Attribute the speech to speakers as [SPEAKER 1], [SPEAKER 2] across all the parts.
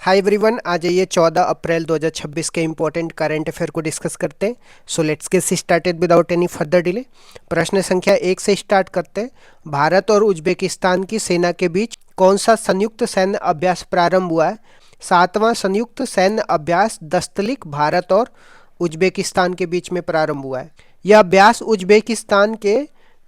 [SPEAKER 1] Hi everyone, आ जाइए 14 अप्रैल 2026 के important current affair को डिस्कस करते हैं। So let's get started without any further delay. प्रश्न संख्या 1 से स्टार्ट करते हैं। भारत और उज्बेकिस्तान की सेना के बीच कौन सा संयुक्त सैन्य अभ्यास प्रारंभ हुआ है? 7वां संयुक्त सैन्य अभ्यास दस्तलिक भारत और उज्बेकिस्तान के बीच में प्रारंभ हुआ है। यह अभ्यास उज्बेकिस्तान के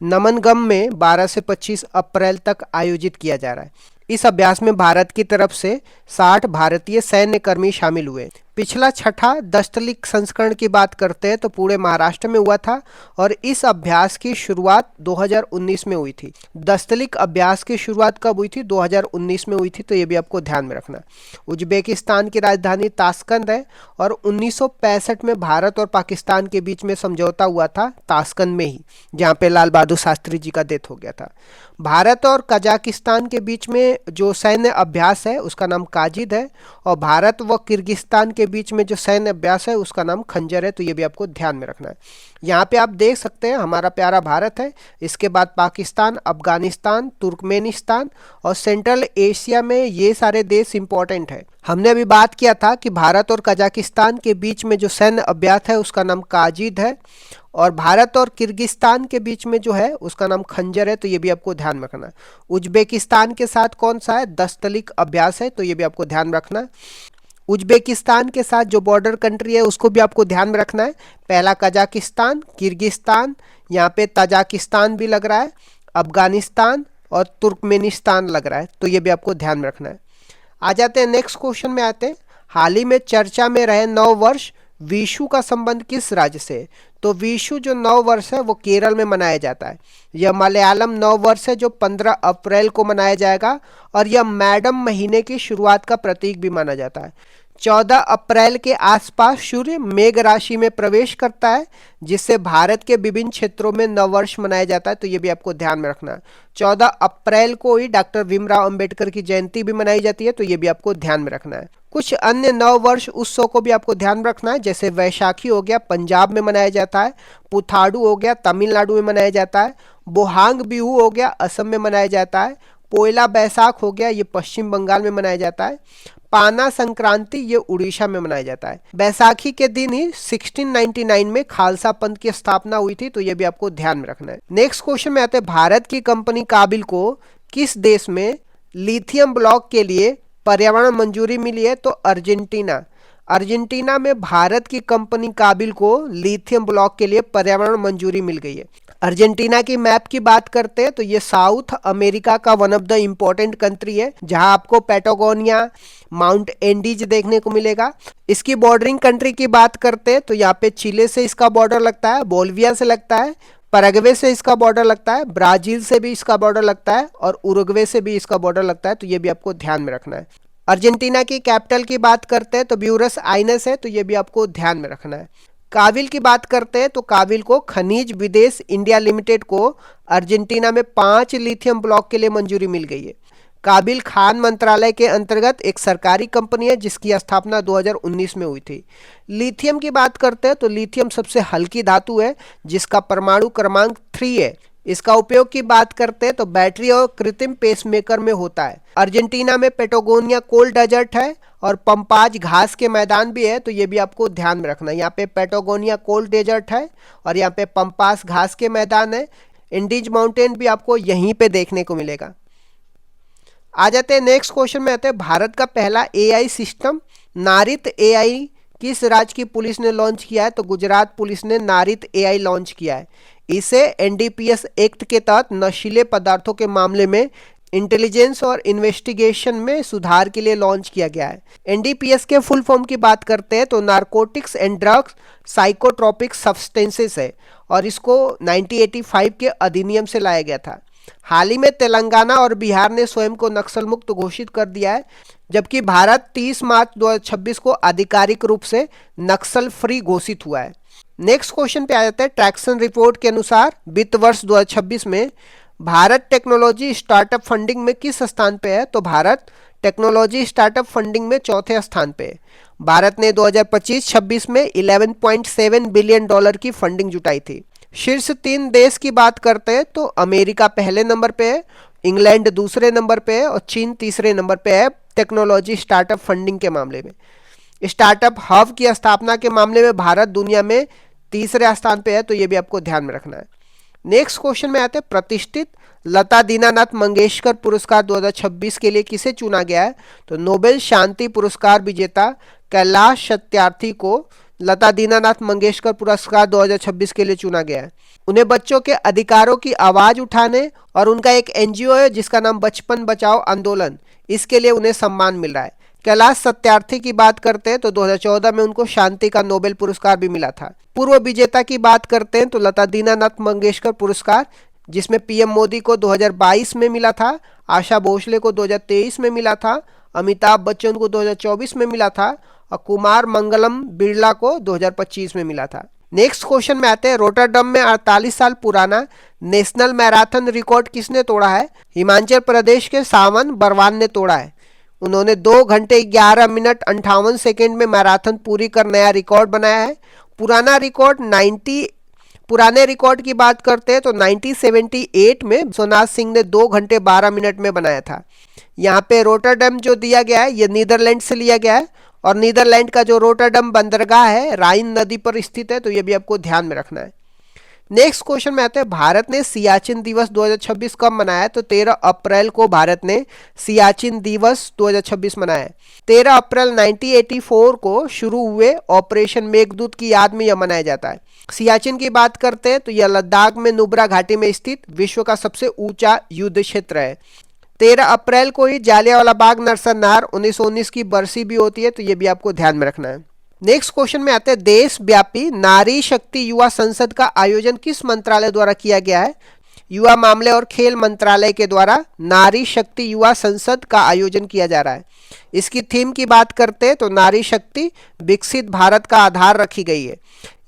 [SPEAKER 1] नमनगम में 12 से 25 अप्रैल तक आयोजित किया जा रहा है। इस अभ्यास में भारत की तरफ से 60 भारतीय सैन्य कर्मी शामिल हुए। पिछला छठा दस्तलिक संस्करण की बात करते हैं तो पूरे महाराष्ट्र में हुआ था और इस अभ्यास की शुरुआत 2019 में हुई थी। दस्तलिक अभ्यास की शुरुआत कब हुई थी? 2019 में हुई थी, तो ये भी आपको ध्यान में रखना। उज्बेकिस्तान की राजधानी ताशकंद है और 1965 में भारत और पाकिस्तान के बीच में समझौता हुआ था ताशकंद में ही, जहाँ पे लाल बहादुर शास्त्री जी का डेथ हो गया था। भारत और कजाकिस्तान के बीच में जो सैन्य अभ्यास है उसका नाम काजिद है और भारत व किर्गिस्तान के बीच में जो सैन्य अभ्यास है उसका नाम खंजर है, तो ये भी आपको ध्यान में रखना है। यहाँ पे आप देख सकते हैं हमारा प्यारा भारत है, इसके बाद पाकिस्तान, अफगानिस्तान, तुर्कमेनिस्तान और सेंट्रल एशिया में ये सारे देश इंपॉर्टेंट है। हमने अभी बात किया था कि भारत और कजाकिस्तान के बीच में जो सैन्य अभ्यास है उसका नाम काजिद है और भारत और किर्गिस्तान के बीच में जो है उसका नाम खंजर है, तो ये भी आपको ध्यान में रखना है। उज्बेकिस्तान के साथ कौन सा है? दस्तलिक अभ्यास है, तो ये भी आपको ध्यान रखना है। उज्बेकिस्तान के साथ जो बॉर्डर कंट्री है उसको भी आपको ध्यान में रखना है। पहला कजाकिस्तान, किर्गिस्तान, यहाँ पे तजाकिस्तान भी लग रहा है, अफगानिस्तान और तुर्कमेनिस्तान लग रहा है, तो ये भी आपको ध्यान में रखना है। आ जाते हैं नेक्स्ट क्वेश्चन में आते हैं। हाल ही में चर्चा में रहे नव वर्ष विशु का संबंध किस राज्य से? तो विशु जो नव वर्ष है वो केरल में मनाया जाता है। यह मलयालम नव वर्ष है जो 15 अप्रैल को मनाया जाएगा और यह मैडम महीने की शुरुआत का प्रतीक भी माना जाता है। 14 अप्रैल के आसपास सूर्य मेघ राशि में प्रवेश करता है जिससे भारत के विभिन्न क्षेत्रों में नववर्ष मनाया जाता है, तो ये भी आपको ध्यान में रखना है। 14 अप्रैल को ही डॉक्टर भीमराव अंबेडकर की जयंती भी मनाई जाती है, तो ये भी आपको ध्यान में रखना है। कुछ अन्य नववर्ष उत्सव को भी आपको ध्यान रखना है, जैसे वैशाखी हो गया पंजाब में मनाया जाता है, पुथाडू हो गया तमिलनाडु में मनाया जाता है, बोहांग बिहू हो गया असम में मनाया जाता है, पोयला बैसाख हो गया ये पश्चिम बंगाल में मनाया जाता है, पाना संक्रांति ये उड़ीसा में मनाया जाता है। बैसाखी के दिन ही 1699 में खालसा पंथ की स्थापना हुई थी, तो ये भी आपको ध्यान में रखना है। नेक्स्ट क्वेश्चन में आते हैं, भारत की कंपनी काबिल को किस देश में लिथियम ब्लॉक के लिए पर्यावरण मंजूरी मिली है? तो अर्जेंटीना। अर्जेंटीना में भारत की कंपनी काबिल को लिथियम ब्लॉक के लिए पर्यावरण मंजूरी मिल गई है। अर्जेंटीना की मैप की बात करते हैं तो ये साउथ अमेरिका का one of the important country है, जहां आपको पैटागोनिया, माउंट एंडीज देखने को मिलेगा। इसकी बॉर्डरिंग कंट्री की बात करते हैं तो यहाँ पे चिले से इसका बॉर्डर लगता है, बोलिविया से लगता है, पैराग्वे से इसका बॉर्डर लगता है, ब्राजील से भी इसका बॉर्डर लगता है और उरुग्वे से भी इसका बॉर्डर लगता है, तो ये भी आपको ध्यान में रखना है। अर्जेंटीना की कैपिटल की बात करते हैं तो ब्यूनस आयर्स है, तो ये भी आपको ध्यान में रखना है। काबिल की बात करते हैं तो काबिल को खनिज विदेश इंडिया लिमिटेड को अर्जेंटीना में 5 लिथियम ब्लॉक के लिए मंजूरी मिल गई है। काबिल खान मंत्रालय के अंतर्गत एक सरकारी कंपनी है जिसकी स्थापना 2019 में हुई थी। लिथियम की बात करते हैं तो लिथियम सबसे हल्की धातु है जिसका परमाणु क्रमांक 3 है। इसका उपयोग की बात करते हैं तो बैटरी और कृत्रिम पेसमेकर में होता है। अर्जेंटीना में पेटागोनिया कोल्ड डेजर्ट है और पंपाज घास के मैदान भी है, तो ये भी आपको ध्यान में रखना है। यहाँ पे पेटागोनिया कोल्ड डेजर्ट है और यहाँ पे पंपास घास के मैदान है। इंडीज माउंटेन भी आपको यहीं पे देखने को मिलेगा। आ जाते हैं नेक्स्ट क्वेश्चन में आते हैं, भारत का पहला एआई सिस्टम नारित एआई किस राज्य की पुलिस ने लॉन्च किया है? तो गुजरात पुलिस ने नारित एआई लॉन्च किया है। इसे एनडीपीएस एक्ट के तहत नशीले पदार्थों के मामले में इंटेलिजेंस और इन्वेस्टिगेशन में सुधार के लिए लॉन्च किया गया है। एनडीपीएस के फुल फॉर्म की बात करते हैं तो narcotics and drugs psychotropic substances है और इसको 1985 के अधिनियम से लाया गया था। हाल ही में तेलंगाना और बिहार ने स्वयं को नक्सल मुक्त घोषित कर दिया है, जबकि भारत 30 मार्च 2026 को आधिकारिक रूप से नक्सल फ्री घोषित हुआ है। नेक्स्ट क्वेश्चन पे आ जाते हैं, ट्रैक्सन रिपोर्ट के अनुसार वित्त वर्ष 2026 में भारत टेक्नोलॉजी स्टार्टअप फंडिंग में किस स्थान पे है? तो भारत टेक्नोलॉजी स्टार्टअप फंडिंग में चौथे स्थान पे है। भारत ने 2025-26 में $11.7 बिलियन की फंडिंग जुटाई थी। शीर्ष 3 देश की बात करते हैं तो अमेरिका पहले नंबर पे है, इंग्लैंड दूसरे नंबर पे है और चीन तीसरे नंबर पे है टेक्नोलॉजी स्टार्टअप फंडिंग के मामले में। स्टार्टअप हब की स्थापना के मामले में भारत दुनिया में तीसरे स्थान पे है, तो ये भी आपको ध्यान में रखना है। नेक्स्ट क्वेश्चन में आते हैं, प्रतिष्ठित लता दीनानाथ मंगेशकर पुरस्कार 2026 के लिए किसे चुना गया है? तो नोबेल शांति पुरस्कार विजेता कैलाश सत्यार्थी को लता दीनानाथ मंगेशकर पुरस्कार 2026 के लिए चुना गया है। उन्हें बच्चों के अधिकारों की आवाज उठाने और उनका एक एनजीओ है जिसका नाम बचपन बचाओ आंदोलन, इसके लिए उन्हें सम्मान मिल रहा है। कैलाश सत्यार्थी की बात करते हैं तो 2014 में उनको शांति का नोबेल पुरस्कार भी मिला था। पूर्व विजेता की बात करते हैं तो लता दीनानाथ मंगेशकर पुरस्कार, जिसमें पीएम मोदी को 2022 में मिला था, आशा भोसले को 2023 में मिला था, अमिताभ बच्चन को 2024 में मिला था और कुमार मंगलम बिरला को 2025 में मिला था। नेक्स्ट क्वेश्चन में आते हैं, रोटरडम में 48 साल पुराना नेशनल मैराथन रिकॉर्ड किसने तोड़ा है? हिमाचल प्रदेश के सावन बरवान ने तोड़ा है। उन्होंने 2 घंटे 11 मिनट 58 सेकेंड में मैराथन पूरी कर नया रिकॉर्ड बनाया है। पुराने रिकॉर्ड की बात करते हैं तो 1978 में सोनाथ सिंह ने 2 घंटे 12 मिनट में बनाया था। यहाँ पे रोटरडम जो दिया गया है ये नीदरलैंड से लिया गया है और नीदरलैंड का जो रोटरडम बंदरगाह है राइन नदी पर स्थित है, तो ये भी आपको ध्यान में रखना है। नेक्स्ट क्वेश्चन में आते हैं, भारत ने सियाचिन दिवस 2026 कब मनाया? तो 13 अप्रैल को भारत ने सियाचिन दिवस 2026 मनाया है। 13 अप्रैल 1984 को शुरू हुए ऑपरेशन मेघदूत की याद में यह मनाया जाता है। सियाचिन की बात करते हैं तो यह लद्दाख में नुब्रा घाटी में स्थित विश्व का सबसे ऊंचा युद्ध क्षेत्र है। 13 अप्रैल को ही जालियांवाला बाग नरसंहार 1919 की बरसी भी होती है, तो ये भी आपको ध्यान में रखना है। नेक्स्ट क्वेश्चन में आते हैं, देशव्यापी नारी शक्ति युवा संसद का आयोजन किस मंत्रालय द्वारा किया गया है? युवा मामले और खेल मंत्रालय के द्वारा नारी शक्ति युवा संसद का आयोजन किया जा रहा है। इसकी थीम की बात करते हैं तो नारी शक्ति विकसित भारत का आधार रखी गई है।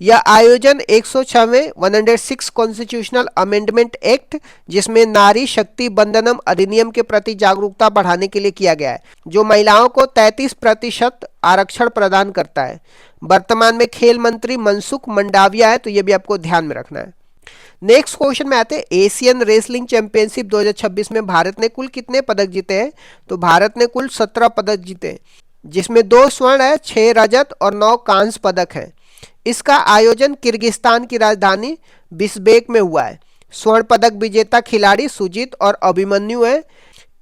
[SPEAKER 1] यह आयोजन 106वें 106 कॉन्स्टिट्यूशनल अमेंडमेंट एक्ट, जिसमें नारी शक्ति बंधनम अधिनियम के प्रति जागरूकता बढ़ाने के लिए किया गया है, जो महिलाओं को 33% आरक्षण प्रदान करता है। वर्तमान में खेल मंत्री मनसुख मंडाविया है, तो ये भी आपको ध्यान में रखना है। नेक्स्ट क्वेश्चन में आते हैं, एशियन रेसलिंग चैंपियनशिप 2026 में भारत ने कुल कितने पदक जीते हैं? तो भारत ने कुल 17 पदक जीते हैं, जिसमें 2 स्वर्ण है, 6 रजत और 9 कांस्य पदक है। इसका आयोजन किर्गिस्तान की राजधानी बिश्केक में हुआ है। स्वर्ण पदक विजेता खिलाड़ी सुजीत और अभिमन्यु है।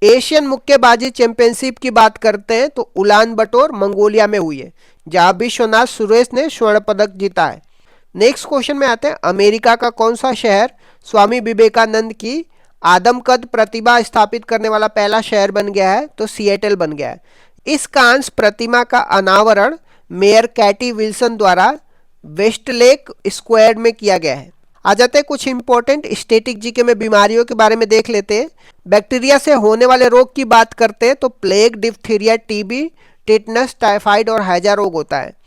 [SPEAKER 1] एशियन मुक्केबाजी चैंपियनशिप की बात करते हैं तो उलान बटोर मंगोलिया में हुई है, जहां विश्वनाथ सुरेश ने स्वर्ण पदक जीता है। नेक्स्ट क्वेश्चन में आते हैं, अमेरिका का कौन सा शहर स्वामी विवेकानंद की आदमकद प्रतिमा स्थापित करने वाला पहला शहर बन गया है? तो सिएटल बन गया है। इस कांस्य प्रतिमा का अनावरण मेयर कैटी विल्सन द्वारा वेस्टलेक स्क्वायर में किया गया है। आ जाते हैं कुछ इंपॉर्टेंट स्टैटिक जीके में बीमारियों के बारे में देख लेते हैं। बैक्टीरिया से होने वाले रोग की बात करते हैं तो plague, diphtheria, TB, tetanus, typhoid और हैजा रोग होता है।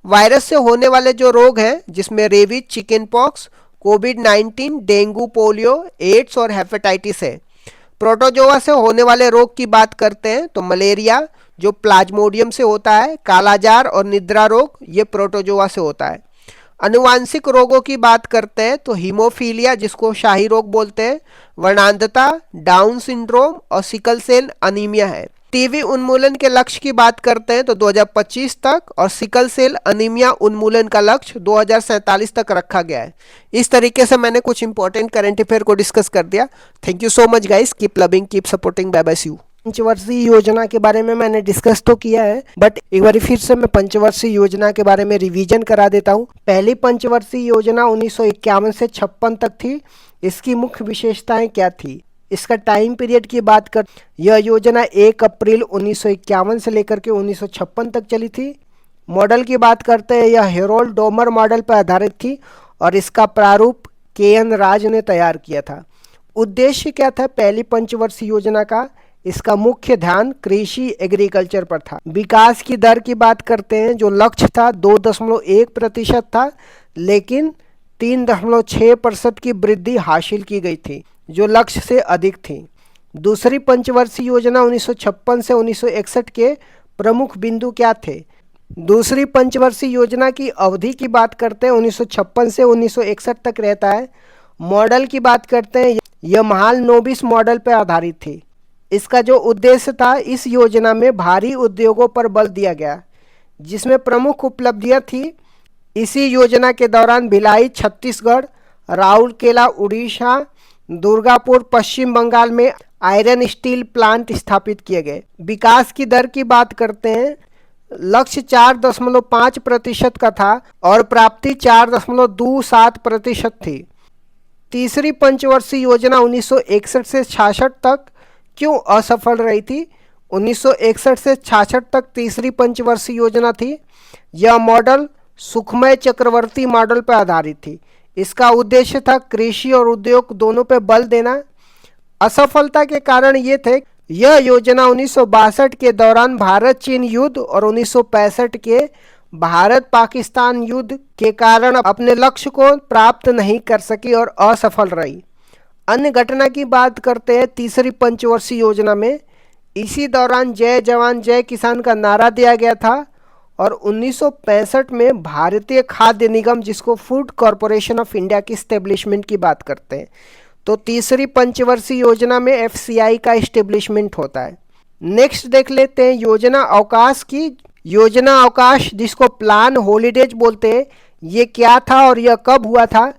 [SPEAKER 1] वायरस से होने वाले जो रोग हैं जिसमें रेबीज, चिकन पॉक्स, कोविड-19, डेंगू, पोलियो, एड्स और हेपेटाइटिस है। प्रोटोजोआ से होने वाले रोग की बात करते हैं तो मलेरिया जो प्लाज्मोडियम से होता है, कालाजार और निद्रा रोग ये प्रोटोजोआ से होता है। अनुवांशिक रोगों की बात करते हैं तो हीमोफीलिया जिसको शाही रोग बोलते हैं, वर्णांधता, डाउन सिंड्रोम और सिकल सेल अनीमिया है। टीबी उन्मूलन के लक्ष्य की बात करते हैं तो 2025 तक और सिकल सेल अनीमिया उन्मूलन का लक्ष्य 2047 तक रखा गया है। इस तरीके से मैंने कुछ इंपॉर्टेंट करंट अफेयर को डिस्कस कर दिया। Thank you so much guys, keep loving, keep supporting, bye bye, see you. पंचवर्षीय योजना के बारे में मैंने डिस्कस तो किया है, बट एक बार फिर से मैं पंचवर्षीय योजना के बारे में रिवीजन करा देता हूँ। पहली पंचवर्षीय योजना 1951 से 56 तक थी। इसकी मुख्य विशेषताएं क्या थी? इसका टाइम पीरियड की बात कर, यह योजना 1 अप्रैल 1951 से लेकर के 1956 तक चली थी। मॉडल की बात करते हैं, यह हेरोल्ड डोमर मॉडल पर आधारित थी और इसका प्रारूप के.एन. राज ने तैयार किया था। उद्देश्य क्या था पहली पंचवर्षीय योजना का? इसका मुख्य ध्यान कृषि एग्रीकल्चर पर था। विकास की दर की बात करते हैं, जो लक्ष्य था 2.1% था, लेकिन 3.6% की वृद्धि हासिल की गई थी, जो लक्ष्य से अधिक थी। दूसरी पंचवर्षीय योजना 1956 से 1961 के प्रमुख बिंदु क्या थे? दूसरी पंचवर्षीय योजना की अवधि की बात करते हैं 1956 से 1961 तक रहता है। मॉडल की बात करते हैं, यह महालनोबिस मॉडल पर आधारित थी। इसका जो उद्देश्य था, इस योजना में भारी उद्योगों पर बल दिया गया, जिसमें प्रमुख उपलब्धियां थी। इसी योजना के दौरान भिलाई छत्तीसगढ़, राउरकेला उड़ीसा, दुर्गापुर पश्चिम बंगाल में आयरन स्टील प्लांट स्थापित किए गए। विकास की दर की बात करते हैं, लक्ष्य 4.5% का था और प्राप्ति 4.27% थी। तीसरी पंचवर्षीय योजना 1961 से 66 तक क्यों असफल रही थी? 1961 से 66 तक तीसरी पंचवर्षीय योजना थी। यह मॉडल सुखमय चक्रवर्ती मॉडल पर आधारित थी। इसका उद्देश्य था कृषि और उद्योग दोनों पर बल देना। असफलता के कारण ये थे, यह योजना 1962 के दौरान भारत चीन युद्ध और 1965 के भारत पाकिस्तान युद्ध के कारण अपने लक्ष्य को प्राप्त नहीं कर सकी और असफल रही। अन्य घटना की बात करते हैं तीसरी पंचवर्षीय योजना में। इसी दौरान जय जवान जय किसान का नारा दिया गया था और 1965 में भारतीय खाद्य निगम, जिसको फूड कॉरपोरेशन ऑफ इंडिया की स्टेब्लिशमेंट की बात करते हैं, तो तीसरी पंचवर्षीय योजना में एफसीआई का एस्टेब्लिशमेंट होता है। नेक्स्ट देख लेते हैं योजना अवकाश की। योजना अवकाश, जिसको प्लान हॉलीडेज बोलते हैं, ये क्या था और यह कब हुआ था?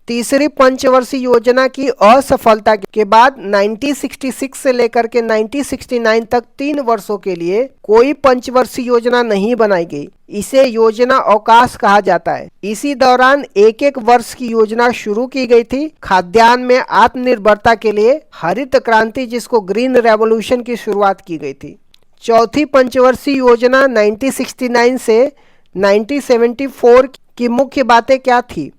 [SPEAKER 1] तीसरी पंचवर्षीय योजना की असफलता के बाद 1966 से लेकर के 1969 तक 3 वर्षों के लिए कोई पंचवर्षीय योजना नहीं बनाई गई। इसे योजना अवकाश कहा जाता है। इसी दौरान एक एक वर्ष की योजना शुरू की गई थी। खाद्यान्न में आत्मनिर्भरता के लिए हरित क्रांति, जिसको ग्रीन रेवोल्यूशन की शुरुआत की गई थी। चौथी पंचवर्षीय योजना 1969 से 1974 की मुख्य बातें क्या थी?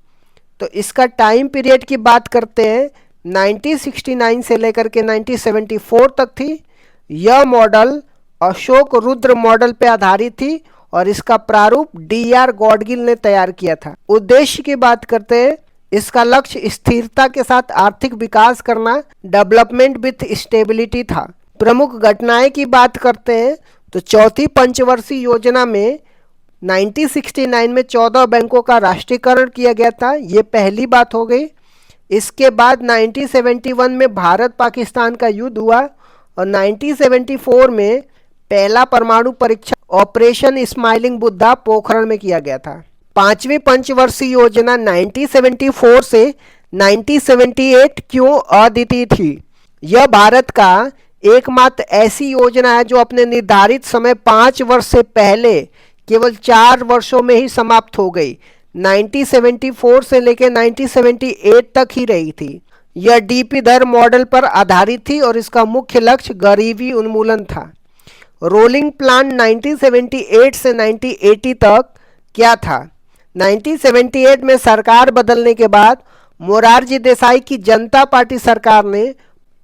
[SPEAKER 1] तो इसका टाइम पीरियड की बात करते हैं, 1969 से लेकर के 1974 तक थी। यह मॉडल अशोक रुद्र मॉडल पर आधारित थी और इसका प्रारूप डीआर गॉडगिल ने तैयार किया था। उद्देश्य की बात करते हैं, इसका लक्ष्य स्थिरता के साथ आर्थिक विकास करना, डेवलपमेंट विथ स्टेबिलिटी था। प्रमुख घटनाएं की बात करते हैं तो चौथी पंचवर्षीय योजना में 1969 में 14 बैंकों का राष्ट्रीयकरण किया गया था। ये पहली बात हो गई। इसके बाद 1971 में भारत पाकिस्तान का युद्ध हुआ और 1974 में पहला परमाणु परीक्षण ऑपरेशन स्माइलिंग बुद्धा पोखरण में किया गया था। पांचवी पंचवर्षीय योजना 1974 से 1978 क्यों अद्वितीय थी? यह भारत का एकमात्र ऐसी योजना है जो अपने निर्धारित समय 5 वर्ष से पहले केवल 4 वर्षों में ही समाप्त हो गई। 1974 से लेकर 1978 तक ही रही थी। यह डीपी दर मॉडल पर आधारित थी और इसका मुख्य लक्ष्य गरीबी उन्मूलन था। रोलिंग प्लान 1978 से 1980 तक क्या था? 1978 में सरकार बदलने के बाद मोरारजी देसाई की जनता पार्टी सरकार ने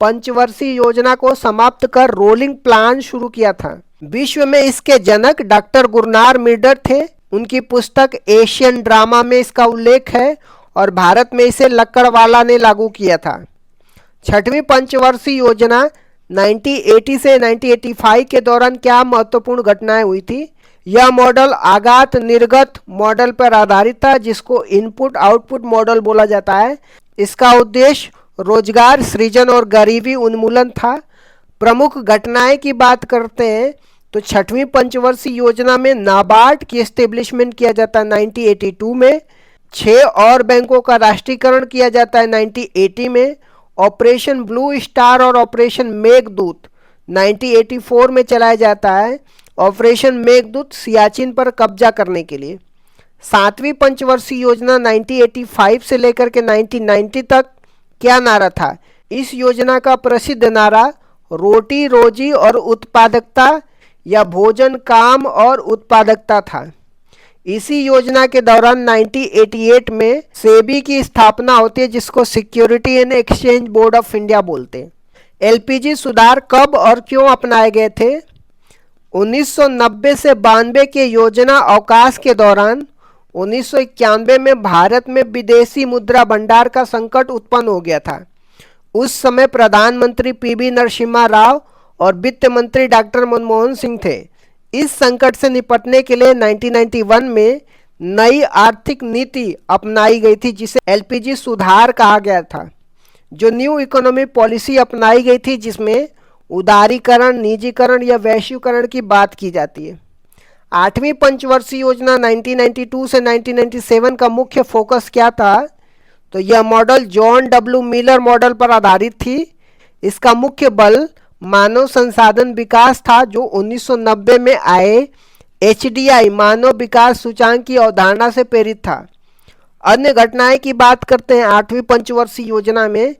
[SPEAKER 1] पंचवर्षीय योजना को समाप्त कर रोलिंग प्लान शुरू किया था। विश्व में इसके जनक डॉक्टर गुरनार मिर्डर थे। उनकी पुस्तक एशियन ड्रामा में इसका उल्लेख है और भारत में इसे लक्कड़वाला ने लागू किया था। छठवीं पंचवर्षीय योजना 1980 से 1985 के दौरान क्या महत्वपूर्ण घटनाएं हुई थी? यह मॉडल आगात निर्गत मॉडल पर आधारित था, जिसको इनपुट आउटपुट मॉडल बोला जाता है। इसका उद्देश्य रोजगार सृजन और गरीबी उन्मूलन था। प्रमुख घटनाएं की बात करते हैं तो छठवीं पंचवर्षीय योजना में नाबार्ड की एस्टेब्लिशमेंट किया जाता है 1982 में। 6 और बैंकों का राष्ट्रीयकरण किया जाता है 1980 में। ऑपरेशन ब्लू स्टार और ऑपरेशन मेघदूत 1984 में चलाया जाता है। ऑपरेशन मेघदूत सियाचिन पर कब्जा करने के लिए। 7वीं पंचवर्षीय योजना 1985 से लेकर के 1990 तक क्या नारा था? इस योजना का प्रसिद्ध नारा रोटी रोजी और उत्पादकता या भोजन काम और उत्पादकता था। इसी योजना के दौरान 1988 में सेबी की स्थापना होती है, जिसको security and exchange board of India बोलते हैं। एलपीजी सुधार कब और क्यों अपनाए गए थे? 1990 से 92 के योजना अवकाश के दौरान 1991 में भारत में विदेशी मुद्रा भंडार का संकट उत्पन्न हो गया था। उस समय प्रधानमंत्री पीवी नरसिम्हा राव और वित्त मंत्री डॉक्टर मनमोहन सिंह थे। इस संकट से निपटने के लिए 1991 में नई आर्थिक नीति अपनाई गई थी, जिसे एलपीजी सुधार कहा गया था। जो न्यू इकोनॉमी पॉलिसी अपनाई गई थी, जिसमें उदारीकरण, निजीकरण या वैश्वीकरण की बात की जाती है। 8वीं पंचवर्षीय योजना 1992 से 1997 का मुख्य फोकस क्या था? तो यह model John W Miller model पर आधारित थी। इसका मुख्य बल मानव संसाधन विकास था, जो 1990 में आए HDI मानव विकास सूचांक की अवधारणा से प्रेरित था। अन्य घटनाएं की बात करते हैं 8वीं पंचवर्षीय योजना में।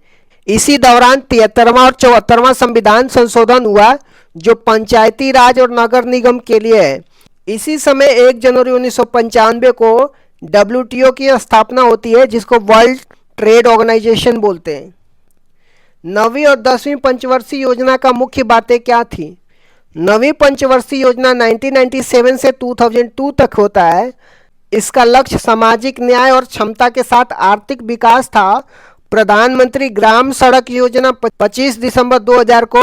[SPEAKER 1] इसी दौरान 73वां और 74वां संविधान संशोधन हुआ, जो पंचायती राज और नगर निगम के लिए है। इसी समय 1 जनवरी 1995 को WTO की स्थापना होती है, जिसको वर्ल्ड ट्रेड ऑर्गेनाइजेशन बोलते हैं। 9वीं और 10वीं पंचवर्षीय योजना का मुख्य बातें क्या थी? 9वीं पंचवर्षीय योजना 1997 से 2002 तक होता है। इसका लक्ष्य सामाजिक न्याय और क्षमता के साथ आर्थिक विकास था। प्रधानमंत्री ग्राम सड़क योजना 25 दिसंबर 2000 को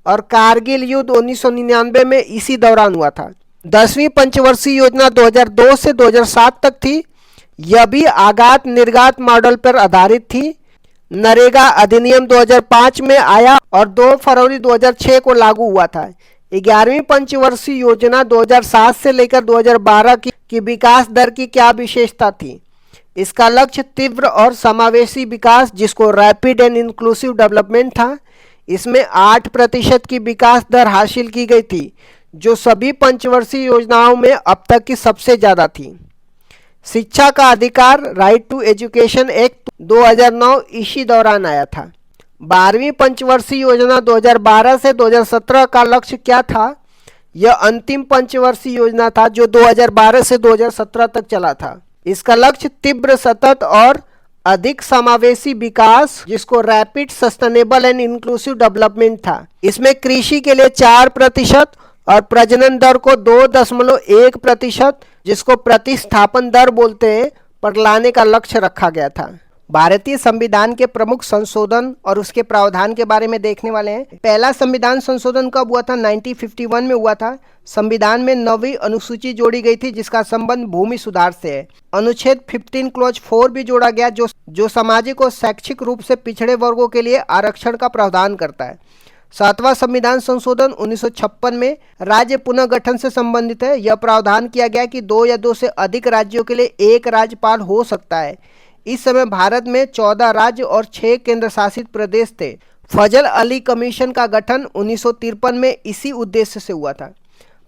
[SPEAKER 1] और कारगिल युद्ध 1999 में इसी दौरान हुआ था। 10वीं पंचवर्षीय योजना 2002 से 2007 तक थी। यह भी आगात निर्गात मॉडल पर आधारित थी। नरेगा अधिनियम 2005 में आया और 2 फरवरी 2006 को लागू हुआ था। 11वीं पंचवर्षीय योजना 2007 से लेकर 2012 की विकास दर की क्या विशेषता थी? इसका लक्ष्य तीव्र और समावेशी विकास, जिसको रैपिड एंड इंक्लूसिव डेवलपमेंट था। इसमें 8% की विकास दर हासिल की गई थी, जो सभी पंचवर्षीय योजनाओं में अब तक की सबसे ज़्यादा थी। शिक्षा का अधिकार, राइट टू एजुकेशन एक्ट 2009 इसी दौरान आया था। 12वीं पंचवर्षीय योजना 2012 से 2017 का लक्ष्य क्या था? यह अंतिम पंचवर्षीय योजना था, जो 2012 से 2017 तक चला था। इसका लक्ष्य तीव्र, सतत और अधिक समावेशी विकास, जिसको rapid sustainable and inclusive development था। इसमें कृषि के लिए 4% और प्रजनन दर को 2.1%, जिसको प्रतिस्थापन दर बोलते हैं, पर लाने का लक्ष्य रखा गया था। भारतीय संविधान के प्रमुख संशोधन और उसके प्रावधान के बारे में देखने वाले हैं। पहला संविधान संशोधन कब हुआ था? 1951 में हुआ था। संविधान में 9वीं अनुसूची जोड़ी गई थी, जिसका संबंध भूमि सुधार से है। अनुच्छेद 15 क्लॉज 4 भी जोड़ा गया, जो सामाजिक और शैक्षिक रूप से पिछड़े वर्गों के लिए आरक्षण का प्रावधान करता है। 7वां संविधान संशोधन 1956 में राज्य पुनर्गठन से संबंधित है। यह प्रावधान किया गया कि 2 या 2 से अधिक राज्यों के लिए एक राज्यपाल हो सकता है। इस समय भारत में 14 राज्य और 6 केंद्र शासित प्रदेश थे। फजल अली कमीशन का गठन 1953 में इसी उद्देश्य से हुआ था।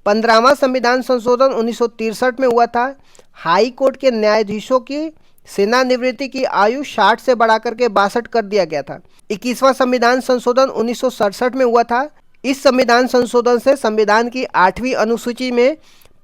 [SPEAKER 1] 15वां संविधान संशोधन 1963 में हुआ था। हाई कोर्ट के न्यायाधीशों की सेवानिवृत्ति की आयु 60 से बढ़ाकर के 62 कर दिया गया था। 21वां संविधान संशोधन 1967 में हुआ था। इस संविधान संशोधन से संविधान की 8वीं अनुसूची में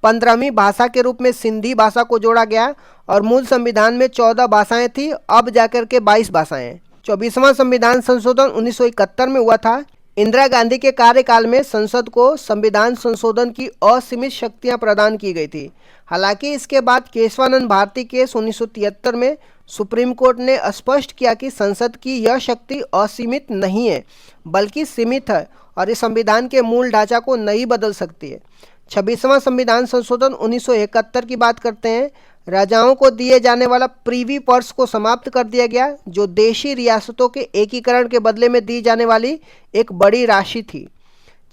[SPEAKER 1] 15वीं भाषा के रूप में सिंधी भाषा को जोड़ा गया और मूल संविधान में 14 भाषाएं थी, अब जाकर के 22 भाषाएं हैं। 24वां संविधान संशोधन 1971 में हुआ था। इंदिरा गांधी के कार्यकाल में संसद को संविधान संशोधन की असीमित शक्तियां प्रदान की गई थी। हालांकि इसके बाद केशवानंद भारती केस 1973 में सुप्रीम कोर्ट ने स्पष्ट किया कि संसद की यह शक्ति असीमित नहीं है, बल्कि सीमित है और इस संविधान के मूल ढांचा को नहीं बदल सकती है। 26वां संविधान संशोधन 1971 की बात करते हैं। राजाओं को दिए जाने वाला प्रीवी पर्स को समाप्त कर दिया गया, जो देशी रियासतों के एकीकरण के बदले में दी जाने वाली एक बड़ी राशि थी।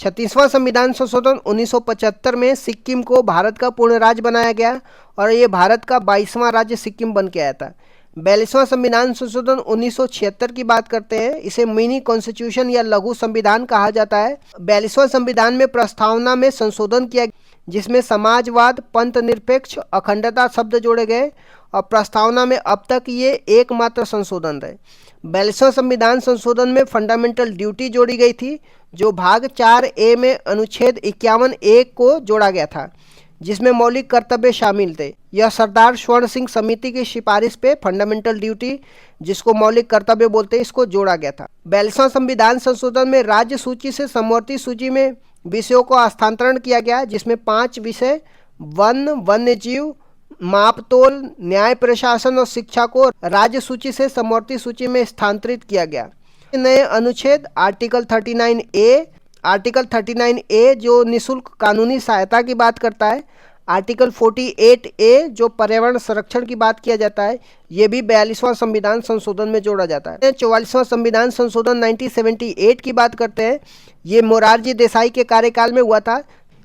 [SPEAKER 1] 36वां संविधान संशोधन 1975 में सिक्किम को भारत का पूर्ण राज्य बनाया गया और ये भारत का 22वां राज्य सिक्किम बन के आया था। 42वां संविधान संशोधन 1976 की बात करते हैं। इसे मिनी कॉन्स्टिट्यूशन या लघु संविधान कहा जाता है। 42वां संविधान में प्रस्तावना में संशोधन किया, जिसमें समाजवाद, पंथ निरपेक्ष, अखंडता शब्द जोड़े गए और प्रस्तावना में अब तक ये एकमात्र संशोधन रहे। 42वां संविधान संशोधन में फंडामेंटल ड्यूटी जोड़ी गई थी, जो भाग 4A में अनुच्छेद 51(1) को जोड़ा गया था, जिसमें मौलिक कर्तव्य शामिल थे। यह सरदार स्वर्ण सिंह समिति की सिफारिश पे फंडामेंटल ड्यूटी, जिसको मौलिक कर्तव्य बोलते हैं, इसको जोड़ा गया था। 42वां संविधान संशोधन में राज्य सूची से समवर्ती सूची में विषयों को हस्तांतरण किया गया, जिसमें 5 विषय वन, वन्यजीव, मापतोल, न्याय प्रशासन और शिक्षा को राज्य सूची से समवर्ती सूची में स्थानांतरित किया गया। नए अनुच्छेद आर्टिकल 39A जो निःशुल्क कानूनी सहायता की बात करता है। आर्टिकल 48A जो पर्यावरण संरक्षण की बात किया जाता है, ये भी 42वां संविधान संशोधन में जोड़ा जाता है। 44वां संविधान संशोधन 1978 की बात करते हैं। ये मोरारजी देसाई के कार्यकाल में हुआ था।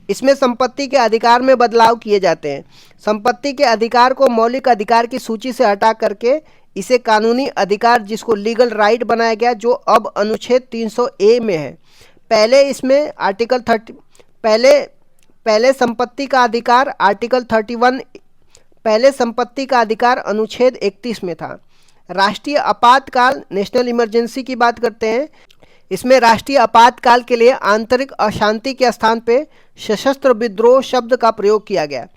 [SPEAKER 1] इसमें संपत्ति के अधिकार में बदलाव किए जाते हैं। संपत्ति के अधिकार को मौलिक अधिकार की सूची से हटा करके इसे कानूनी अधिकार, जिसको लीगल राइट बनाया गया, जो अब अनुच्छेद 300A में है। पहले इसमें आर्टिकल 30 पहले संपत्ति का अधिकार आर्टिकल 31, पहले संपत्ति का अधिकार अनुच्छेद 31 में था। राष्ट्रीय आपातकाल, नेशनल इमरजेंसी की बात करते हैं। इसमें राष्ट्रीय आपातकाल के लिए आंतरिक अशांति के स्थान पे सशस्त्र विद्रोह शब्द का प्रयोग किया गया।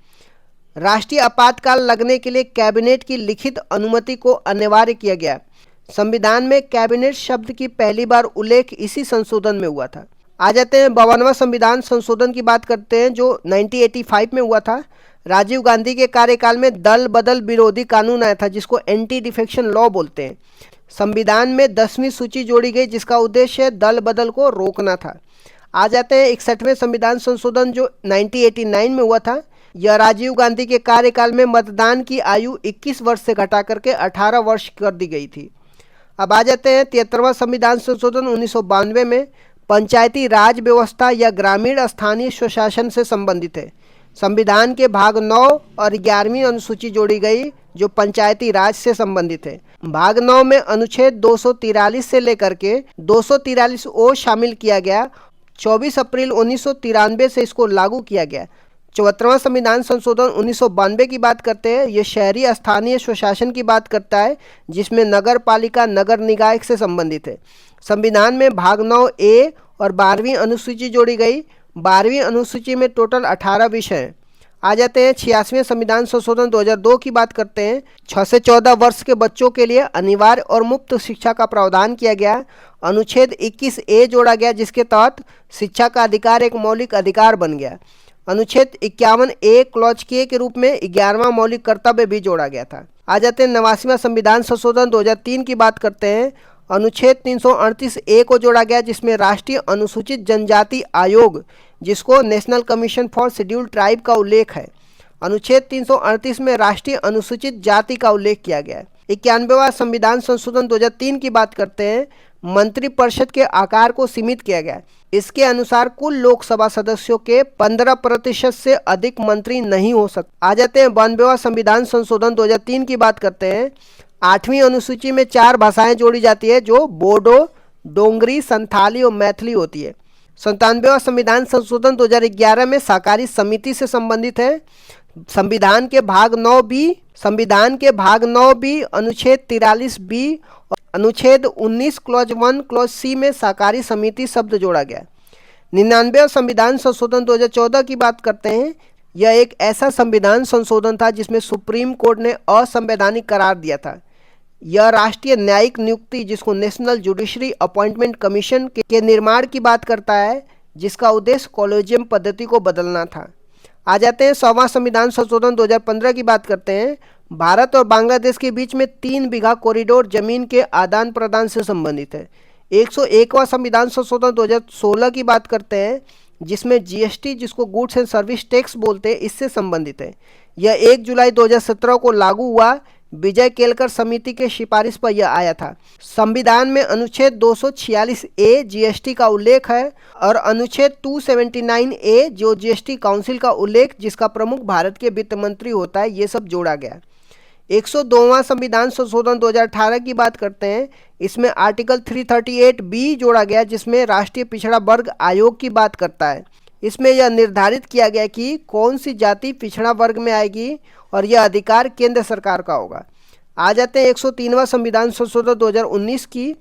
[SPEAKER 1] राष्ट्रीय आपातकाल लगने के लिए कैबिनेट की लिखित अनुमति को अनिवार्य किया गया। संविधान में कैबिनेट शब्द की पहली बार उल्लेख इसी संशोधन में हुआ था। आ जाते हैं 52वां संविधान संशोधन की बात करते हैं, जो 1985 में हुआ था। राजीव गांधी के कार्यकाल में दल बदल विरोधी कानून आया था, जिसको एंटी डिफेक्शन लॉ बोलते हैं। संविधान में 10वीं सूची जोड़ी गई, जिसका उद्देश्य दल बदल को रोकना था। आ जाते हैं 61वें संविधान संशोधन, जो 1989 में हुआ था। यह राजीव गांधी के कार्यकाल में मतदान की आयु 21 वर्ष से घटा करके 18 वर्ष कर दी गई थी। अब आ जाते हैं 73वां संविधान संशोधन 1992 में। पंचायती राज व्यवस्था या ग्रामीण स्थानीय स्वशासन से संबंधित है। संविधान के भाग 9 और 11वीं अनुसूची जोड़ी गई, जो पंचायती राज से संबंधित है। भाग 9 में अनुच्छेद 243 से लेकर के 243O शामिल किया गया। 24 अप्रैल 1993 से इसको लागू किया गया। 74वां संविधान संशोधन 1992 की बात करते हैं। ये शहरी स्थानीय स्वशासन की बात करता है, जिसमें नगर पालिका नगर निकाय से संबंधित है। संविधान में भाग 9A और 12वीं अनुसूची जोड़ी गई। 12वीं अनुसूची में टोटल 18 विषय हैं। आ जाते हैं 86वें संविधान संशोधन 2002 की बात करते हैं। 6 से 14 वर्ष के बच्चों के लिए अनिवार्य और मुफ्त शिक्षा का प्रावधान किया गया। अनुच्छेद 21A जोड़ा गया, जिसके तहत शिक्षा का अधिकार एक मौलिक अधिकार बन गया। अनुच्छेद 51A क्लॉज के रूप में 11वां मौलिक कर्तव्य भी जोड़ा गया था। आ जाते हैं 89वां संविधान संशोधन 2003 की बात करते हैं। अनुच्छेद 338A को जोड़ा गया, जिसमें राष्ट्रीय अनुसूचित जनजाति आयोग, जिसको national commission for scheduled tribe का उल्लेख है। अनुच्छेद 338 में राष्ट्रीय अनुसूचित जाति का उल्लेख किया गया है। 91वां संविधान संशोधन 2003 की बात करते हैं। मंत्रिपरिषद के आकार को सीमित किया गया। इसके अनुसार कुल लोकसभा सदस्यों के 15% से अधिक मंत्री नहीं हो सकते। आ जाते हैं 92वां संविधान संशोधन 2003 की बात करते हैं। 8वीं अनुसूची में 4 भाषाएं जोड़ी जाती है, जो बोडो, डोंगरी, संथाली और मैथिली होती है। 97वां संविधान संशोधन 2011 में सहकारी समिति से संबंधित है। संविधान के भाग 9B अनुच्छेद 43B और अनुच्छेद 19 क्लॉज 1 क्लॉज C में सहकारी समिति शब्द जोड़ा गया। 99वां संविधान संशोधन 2014 की बात करते हैं। यह एक ऐसा संविधान संशोधन था जिसमें सुप्रीम कोर्ट ने असंवैधानिक करार दिया था। यह राष्ट्रीय न्यायिक नियुक्ति, जिसको नेशनल जुडिशरी अपॉइंटमेंट कमीशन के निर्माण की बात करता है, जिसका उद्देश्य कॉलेजियम पद्धति को बदलना था। आ जाते हैं 100वां संविधान संशोधन 2015 की बात करते हैं। भारत और बांग्लादेश के बीच में 3 बीघा कॉरिडोर जमीन के आदान प्रदान से संबंधित है। 101वां संविधान संशोधन 2016 की बात करते हैं, जिसमें GST, जिसको गुड्स एंड सर्विस टैक्स बोलते हैं, इससे संबंधित है। यह 1 जुलाई 2017 को लागू हुआ। विजय केलकर समिति के सिफारिश पर यह आया था। संविधान में अनुच्छेद 246A GST का उल्लेख है और अनुच्छेद 279A जो GST काउंसिल का उल्लेख, जिसका प्रमुख भारत के वित्त मंत्री होता है, ये सब जोड़ा गया। 102वां संविधान संशोधन 2018 की बात करते हैं। इसमें आर्टिकल 338B जोड़ा गया, जिसमें राष्ट्रीय पिछड़ा वर्ग आयोग की बात करता है। इसमें यह निर्धारित किया गया कि कौन सी जाति पिछड़ा वर्ग में आएगी और यह अधिकार केंद्र सरकार का होगा। आ जाते हैं 103वां संविधान संशोधन 2019 की,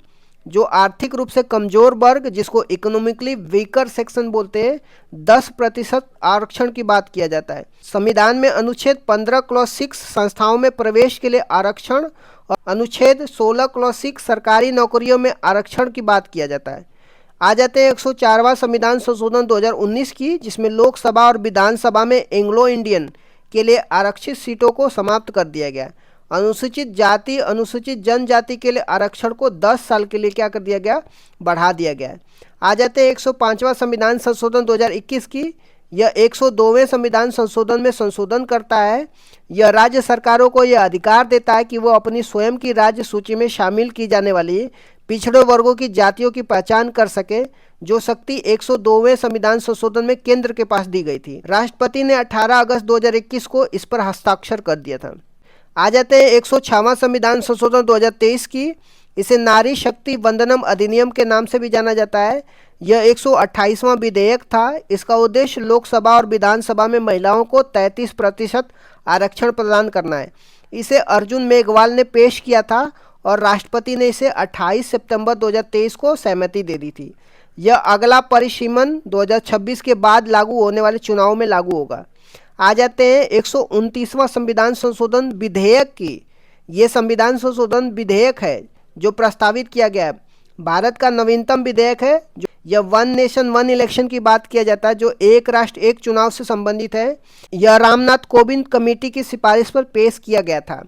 [SPEAKER 1] जो आर्थिक रूप से कमजोर वर्ग, जिसको इकोनॉमिकली वीकर सेक्शन बोलते हैं, 10% आरक्षण की बात किया जाता है। संविधान में अनुच्छेद 15 क्लॉज 6 संस्थाओं में प्रवेश के लिए आरक्षण और अनुच्छेद 16 क्लॉज 6 सरकारी नौकरियों में आरक्षण की बात किया जाता है। आ जाते हैं 104वां संविधान संशोधन 2019 की, जिसमें लोकसभा और विधानसभा में एंग्लो इंडियन के लिए आरक्षित सीटों को समाप्त कर दिया गया। अनुसूचित जाति अनुसूचित जनजाति के लिए आरक्षण को 10 साल के लिए क्या कर दिया गया, बढ़ा दिया गया। आ जाते हैं 105वां संविधान संशोधन 2021 की। यह 102वें संविधान संशोधन में संशोधन करता है। यह राज्य सरकारों को यह अधिकार देता है कि वो अपनी स्वयं की राज्य सूची में शामिल की जाने वाली पिछड़े वर्गों की जातियों की पहचान कर सके, जो शक्ति 102वें संविधान संशोधन में केंद्र के पास दी गई थी। राष्ट्रपति ने 18 अगस्त 2021 को इस पर हस्ताक्षर कर दिया था। आ जाते हैं 106वां संविधान संशोधन 2023 की। इसे नारी शक्ति वंदनम अधिनियम के नाम से भी जाना जाता है। यह 128वां विधेयक था। इसका उद्देश्य लोकसभा और विधानसभा में महिलाओं को 33% आरक्षण प्रदान करना है। इसे अर्जुन मेघवाल ने पेश किया था और राष्ट्रपति ने इसे 28 सितंबर 2023 को सहमति दे दी थी। यह अगला परिसीमन 2026 के बाद लागू होने वाले चुनाव में लागू होगा। आ जाते हैं 129वां संविधान संशोधन विधेयक की। ये संविधान संशोधन विधेयक है जो प्रस्तावित किया गया है। भारत का नवीनतम विधेयक है। जो यह वन नेशन वन इलेक्शन की बात किया जाता है, जो एक राष्ट्र एक चुनाव से संबंधित है। यह रामनाथ कोविंद कमेटी की सिफारिश पर पेश किया गया था।